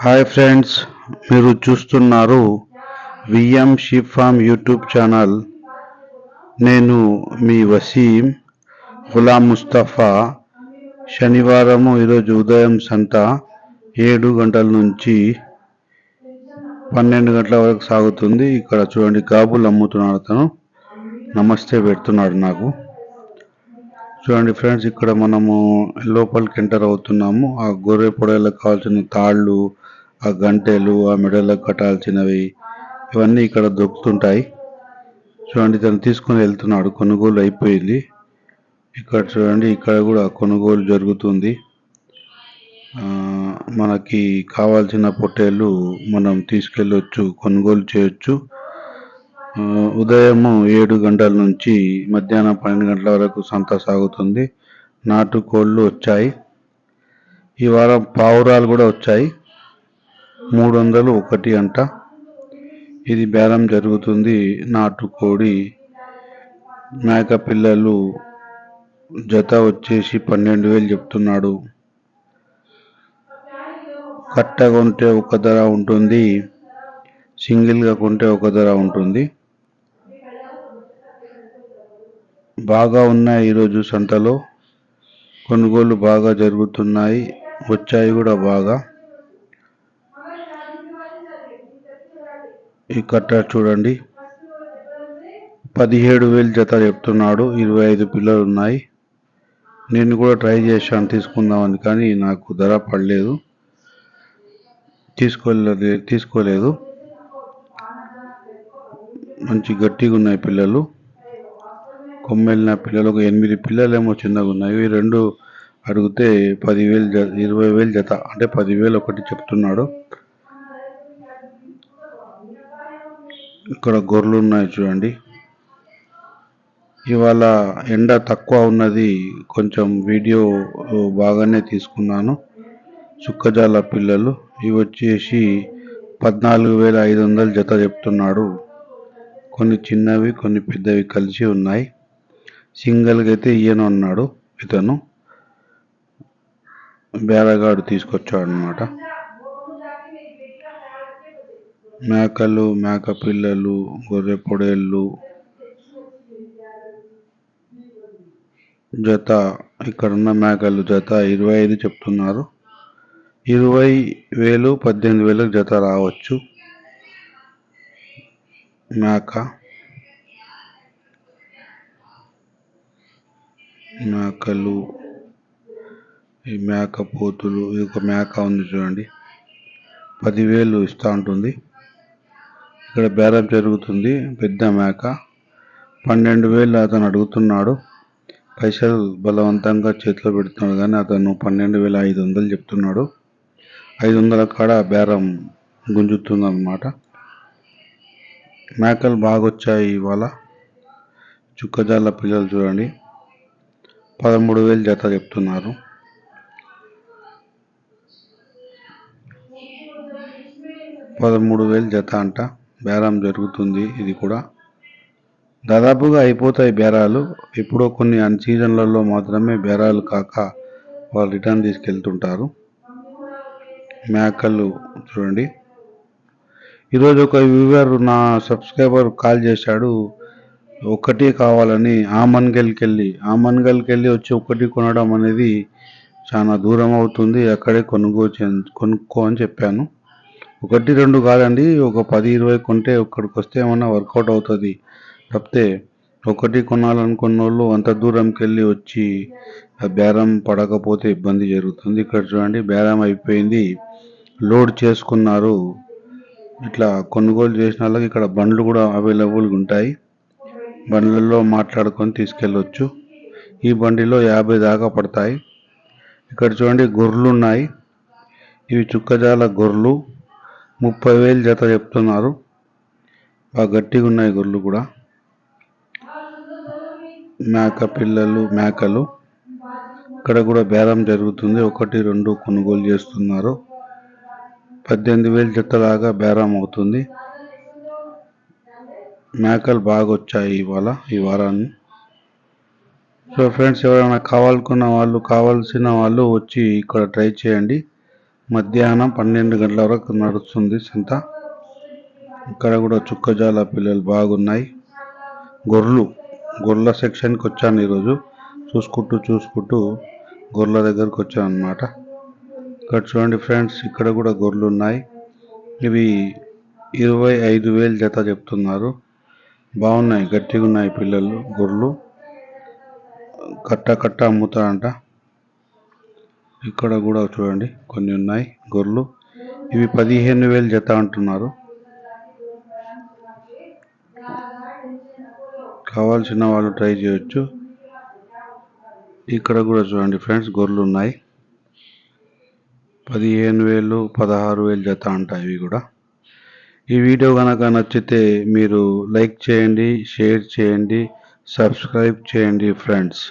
Hi friends, మీరు చూస్తున్నారు VM sheep farm YouTube channel. నేను మీ వసీం గులాం ముస్తఫా. శనివారము ఈరోజు ఉదయం సంత 7 గంటల నుంచి 12 గంటల వరకు సాగుతుంది. ఇక్కడ చూడండి, గాబులు అమ్ముతున్నాడు అతను. నమస్తే పెడుతున్నాడు నాకు. చూడండి ఫ్రెండ్స్, ఇక్కడ మనము లోపలికి ఎంటర్ అవుతున్నాము. ఆ గొర్రె పొడేలకు కావాల్సిన తాళ్ళు, ఆ గంటెలు, ఆ మెడలకు కట్టాల్సినవి ఇవన్నీ ఇక్కడ దొరుకుతుంటాయి. చూడండి, తను తీసుకొని వెళ్తున్నాడు. కొనుగోలు అయిపోయింది. ఇక్కడ చూడండి, ఇక్కడ కూడా కొనుగోలు జరుగుతుంది. మనకి కావాల్సిన పొట్టేళ్ళు మనం తీసుకెళ్ళొచ్చు, కొనుగోలు చేయొచ్చు. ఉదయం 7 గంటల నుంచి మధ్యాహ్నం 12 గంటల వరకు సంత సాగుతుంది. నాటుకోళ్ళు వచ్చాయి. ఈ వారం పావురాలు కూడా వచ్చాయి. 301 అంట. ఇది బేరం జరుగుతుంది. నాటుకోడి మేక పిల్లలు జత వచ్చేసి 12,000 చెప్తున్నాడు. కట్ట కొంటే ఒక ధర ఉంటుంది, సింగిల్గా కొంటే ఒక ధర ఉంటుంది. బాగా ఉన్నాయి ఈరోజు సంతలో. కొనుగోలు బాగా జరుగుతున్నాయి, వచ్చాయి కూడా బాగా. ఈ కట్ట చూడండి, 17,000 జత చెప్తున్నాడు. 25 పిల్లలు ఉన్నాయి. నేను కూడా ట్రై చేశాను తీసుకుందామని, కానీ నాకు ధర పడలేదు, తీసుకోలేదు. మంచి గట్టిగా ఉన్నాయి పిల్లలు. కొమ్మెలిన పిల్లలు ఒక 8 పిల్లలేమో చిన్నగా ఉన్నాయి. ఇవి 2 అడిగితే 10,000 20,000 జత, అంటే 10,000 ఒకటి చెప్తున్నాడు. ఇక్కడ గొర్రెలు ఉన్నాయి చూడండి. ఇవాళ ఎండ తక్కువ ఉన్నది, కొంచెం వీడియో బాగానే తీసుకున్నాను. చుక్కజాల పిల్లలు ఇవి వచ్చేసి 14,500 జత చెప్తున్నాడు. కొన్ని చిన్నవి, కొన్ని పెద్దవి కలిసి ఉన్నాయి. సింగిల్గా అయితే ఈయన అన్నాడు ఇతను, బేరగాడు తీసుకొచ్చాడు అన్నమాట. మేకలు, మేక పిల్లలు, గొర్రె పొడేళ్ళు జత, ఇక్కడున్న మేకలు జత 25 చెప్తున్నారు. 20,000 18,000 జత రావచ్చు. మేకలు, ఈ మేక పోతులు. ఇది ఒక మేక ఉంది చూడండి, 10,000 ఇస్తా ఉంటుంది. ఇక్కడ బేరం జరుగుతుంది. పెద్ద మేక 12,000 అతను అడుగుతున్నాడు. పైసలు బలవంతంగా చేతిలో పెడుతున్నాడు, కానీ అతను 12,500 చెప్తున్నాడు. 500 కాడ బేరం గుంజుతుంది అన్నమాట. మేకలు బాగా వచ్చాయి ఇవాళ. చుక్కజాల పిల్లలు చూడండి, 13,000 జత చెప్తున్నారు. జత అంట. బేరం జరుగుతుంది. ఇది కూడా దాదాపుగా అయిపోతాయి బేరాలు. ఇప్పుడు కొన్ని అన్ సీజన్లలో మాత్రమే బేరాలు కాక వాళ్ళు రిటర్న్ తీసుకెళ్తుంటారు. మేకలు చూడండి. ఈరోజు ఒక వ్యూవర్, నా సబ్స్క్రైబర్ కాల్ చేశాడు. ఒకటి కావాలని ఆమన్గల్కి వెళ్ళి వచ్చి ఒకటి కొనడం అనేది చాలా దూరం అవుతుంది. అక్కడే కొనుక్కో అని చెప్పాను. 1-2 కాదండి, ఒక 10-20 కొంటే ఇక్కడికి వస్తే ఏమన్నా వర్కౌట్ అవుతుంది. తప్పితే ఒకటి కొనాలనుకున్న వాళ్ళు అంత దూరంకి వెళ్ళి వచ్చి బేరం పడకపోతే ఇబ్బంది జరుగుతుంది. ఇక్కడ చూడండి, బేరం అయిపోయింది, లోడ్ చేసుకున్నారు. ఇట్లా కొనుగోలు చేసిన వాళ్ళకి ఇక్కడ బండ్లు కూడా అవైలబుల్గా ఉంటాయి. బండ్లలో మాట్లాడుకొని తీసుకెళ్ళొచ్చు. ఈ బండిలో 50 దాకా పడతాయి. ఇక్కడ చూడండి, గొర్రెలు ఉన్నాయి. ఇవి చుక్కజాల గొర్రెలు, 30,000 జత చెప్తున్నారు. బాగా గట్టిగా ఉన్నాయి గొర్రెలు కూడా. మేక పిల్లలు, మేకలు ఇక్కడ కూడా బేరం జరుగుతుంది. 1-2 కొనుగోలు చేస్తున్నారు. 18,000 జత లాగా బేరం అవుతుంది. మేకలు బాగా వచ్చాయి ఇవాళ, ఈ వారాన్ని. సో ఫ్రెండ్స్, ఎవరైనా కావాల్సిన వాళ్ళు వచ్చి ఇక్కడ ట్రై చేయండి. మధ్యాహ్నం 12 గంటల వరకు నడుస్తుంది సంత. ఇక్కడ కూడా చుక్కజాల పిల్లలు బాగున్నాయి. గొర్రెల సెక్షన్కి వచ్చాను ఈరోజు. చూసుకుంటూ గొర్రెల దగ్గరకు వచ్చాను అన్నమాట. ఇక్కడ చూడండి ఫ్రెండ్స్, ఇక్కడ కూడా గొర్రెలు ఉన్నాయి. ఇవి 25,000 జత చెప్తున్నారు. బాగున్నాయి, గట్టిగా ఉన్నాయి పిల్లలు. గొర్రెలు కట్ట అమ్ముతారంట. ఇక్కడ కూడా చూడండి కొన్ని ఉన్నాయి గొర్రెలు. ఇవి 15,000 జత అంటున్నారు. కావాల్సిన వాళ్ళు ట్రై చేయొచ్చు. ఇక్కడ కూడా చూడండి ఫ్రెండ్స్, గొర్రెలు ఉన్నాయి. 15,000 16,000 జత అంట ఇవి కూడా. ఈ వీడియో కనుక నచ్చితే మీరు లైక్ చేయండి, షేర్ చేయండి, సబ్స్క్రైబ్ చేయండి ఫ్రెండ్స్.